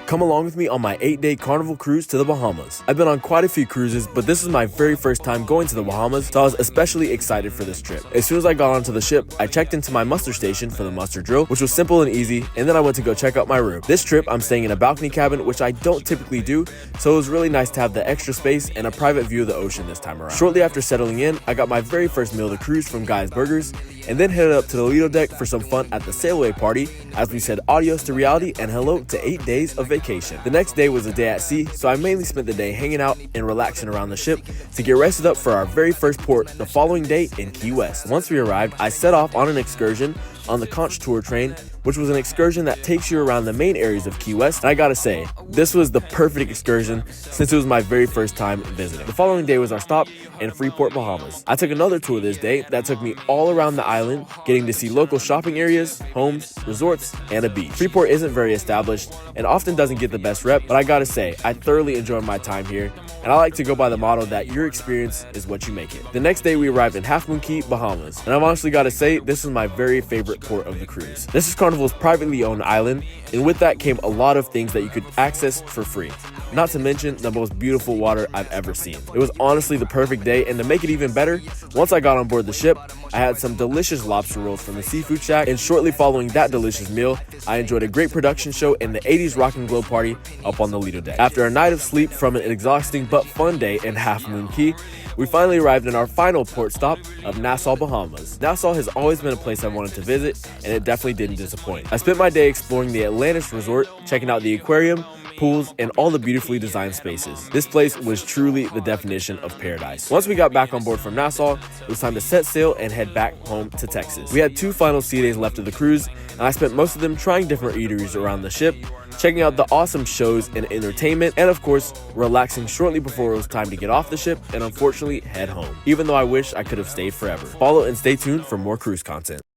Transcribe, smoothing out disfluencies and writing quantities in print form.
Come along with me on my 8-day Carnival cruise to the Bahamas. I've been on quite a few cruises, but this is my very first time going to the Bahamas, so I was especially excited for this trip. As soon as I got onto the ship, I checked into my muster station for the muster drill, which was simple and easy, and then I went to go check out my room. This trip, I'm staying in a balcony cabin, which I don't typically do, so it was really nice to have the extra space and a private view of the ocean this time around. Shortly after settling in, I got my very first meal of the cruise from Guy's Burgers, and then headed up to the Lido deck for some fun at the sailaway party as we said adios to reality and hello to 8 days of vacation. The next day was a day at sea, so I mainly spent the day hanging out and relaxing around the ship to get rested up for our very first port the following day in Key West. Once we arrived, I set off on an excursion on the Conch Tour train, which was an excursion that takes you around the main areas of Key West. And I gotta say, this was the perfect excursion since it was my very first time visiting. The following day was our stop in Freeport, Bahamas. I took another tour this day that took me all around the island, getting to see local shopping areas, homes, resorts, and a beach. Freeport isn't very established and often doesn't get the best rep, but I gotta say, I thoroughly enjoyed my time here, and I like to go by the motto that your experience is what you make it. The next day we arrived in Moon Cay, Bahamas, and I've honestly gotta say, this is my very favorite port of the cruise. This is Carnival's privately owned island, and with that came a lot of things that you could access for free. Not to mention the most beautiful water I've ever seen. It was honestly the perfect day, and to make it even better, once I got on board the ship, I had some delicious lobster rolls from the seafood shack, and shortly following that delicious meal, I enjoyed a great production show and the 80s rock and glow party up on the Lido deck. After a night of sleep from an exhausting but fun day in Moon Cay, we finally arrived in our final port stop of Nassau, Bahamas. Nassau has always been a place I wanted to visit, and it definitely didn't disappoint. I spent my day exploring the Atlantis Resort, checking out the aquarium, pools, and all the beautifully designed spaces. This place was truly the definition of paradise. Once we got back on board from Nassau, it was time to set sail and head back home to Texas. We had 2 final sea days left of the cruise, and I spent most of them trying different eateries around the ship, checking out the awesome shows and entertainment, and of course, relaxing shortly before it was time to get off the ship and unfortunately head home, even though I wish I could have stayed forever. Follow and stay tuned for more cruise content.